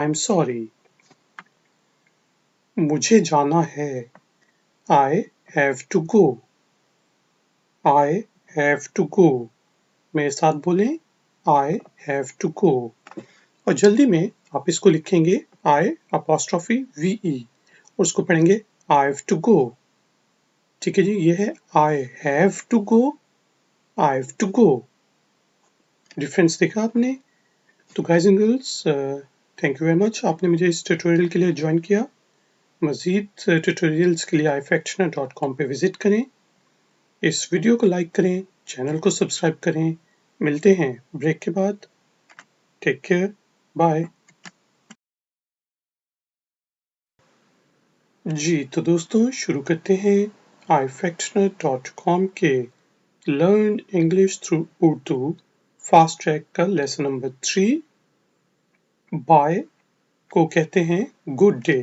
I'm sorry. मुझे जाना है. I have to go. I have to go. मेरे साथ बोलें. I have to go. और जल्दी में आप इसको लिखेंगे I apostrophe VE और उसको पढ़ेंगे I have to go. ठीक है जी, ये है I have to go. I have to go. Difference देखा आपने? तो guys and girls, thank you very much, आपने मुझे इस ट्यूटोरियल के लिए ज्वाइन किया. मज़ीद ट्यूटोरियल्स के लिए ifactioner.com पे विजिट करें. इस वीडियो को लाइक करें, चैनल को सब्सक्राइब करें. मिलते हैं ब्रेक के बाद. Take care, bye. जी तो दोस्तों, शुरू करते हैं ifactioner.com के learn English through Urdu fast track का लेसन नंबर 3. बाय को कहते हैं गुड डे,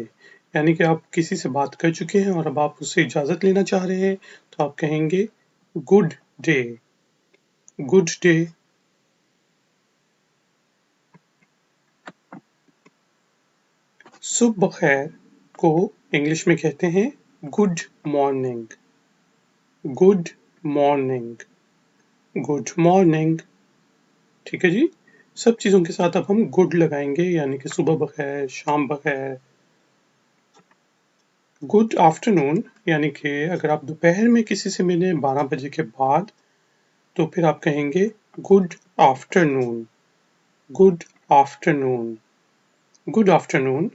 यानी कि आप किसी से बात कर चुके हैं और अब आप उससे इजाज़त लेना चाह रहे हैं तो आप कहेंगे गुड डे. Good day. सुबह खैर को इंग्लिश में कहते हैं good morning. Good morning. Good morning. ठीक है जी, सब चीज़ों के साथ अब हम गुड लगाएंगे, यानी कि सुबह बखैर, शाम बखैर. गुड आफ्टरनून, यानी कि अगर आप दोपहर में किसी से मिले 12 बजे के बाद तो फिर आप कहेंगे good afternoon. Good afternoon. Good afternoon.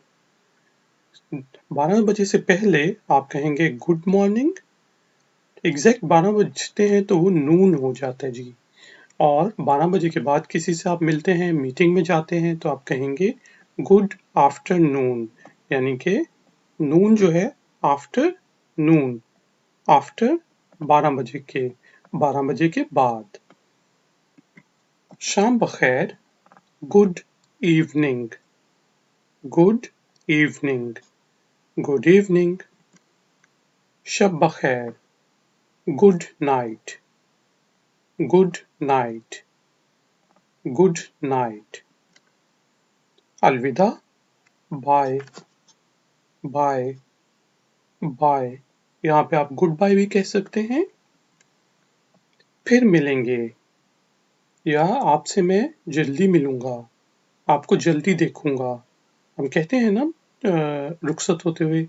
12 बजे से पहले आप कहेंगे गुड मॉर्निंग. एग्जैक्ट 12 बजते हैं तो वो नून हो जाता है जी. और 12 बजे के बाद किसी से आप मिलते हैं, मीटिंग में जाते हैं तो आप कहेंगे गुड आफ्टरनून, यानी कि नून जो है आफ्टर नून, आफ्टर 12 बजे के बाद. शाम बखैर good evening. Good evening. Good evening. शब बखैर good night. Good night. Good night. अलविदा. बाय. बाय. बाय. यहाँ पे आप गुड बाय भी कह सकते हैं. फिर मिलेंगे, या आपसे मैं जल्दी मिलूंगा, आपको जल्दी देखूंगा. हम कहते हैं ना रुखसत होते हुए,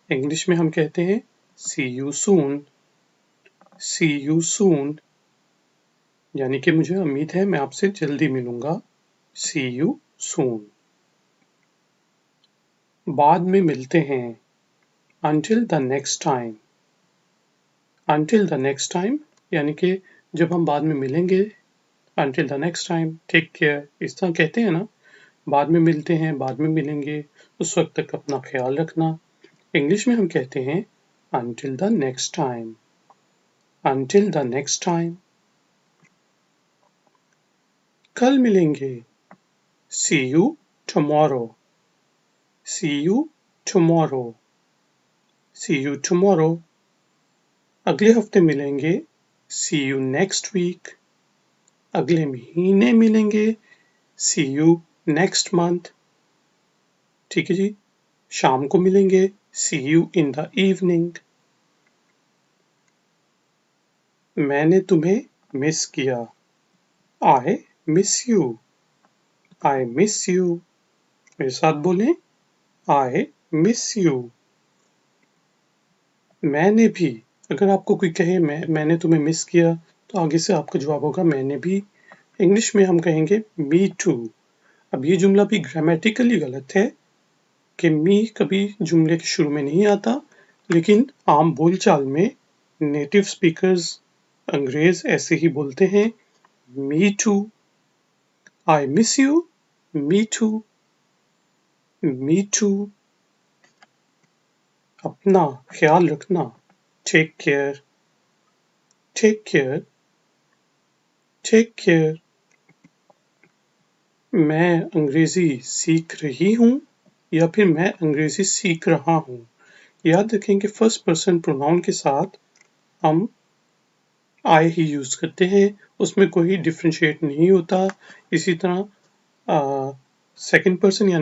इंग्लिश में हम कहते हैं सी you soon. C you soon, यानी कि मुझे उम्मीद है मैं आपसे जल्दी मिलूंगा. सी यू सून. बाद में मिलते हैं. until the next time. until the next time, यानी कि जब हम बाद में मिलेंगे. until the next time, take care, इस तरह कहते हैं ना. बाद में मिलते हैं, बाद में मिलेंगे, उस वक्त तक अपना ख्याल रखना. इंग्लिश में हम कहते हैं until the next time. until the next time. कल मिलेंगे. see you tomorrow. see you tomorrow. see you tomorrow. अगले हफ्ते मिलेंगे. see you next week. अगले महीने मिलेंगे. see you next month. ठीक है जी. शाम को मिलेंगे. see you in the evening. मैंने तुम्हें मिस किया. I miss you. I miss you. मेरे साथ बोलें. I miss you. मैंने भी, अगर आपको कोई कहे मैंने तुम्हें मिस किया तो आगे से आपका जवाब होगा मैंने भी. इंग्लिश में हम कहेंगे me too. अब ये जुमला भी ग्रामेटिकली गलत है कि मी कभी जुमले के शुरू में नहीं आता, लेकिन आम बोलचाल में नेटिव स्पीकर्स अंग्रेज ऐसे ही बोलते हैं. me too. I miss you. me too. me too. अपना ख्याल रखना. take care. take care. take care. मैं अंग्रेजी सीख रही हूँ या फिर मैं अंग्रेजी सीख रहा हूँ. याद रखें कि फर्स्ट पर्सन प्रोनाउन के साथ हम आई ही यूज करते हैं, उसमें कोई डिफरेंशिएट नहीं होता. इसी तरह सेकंड पर्सन यानी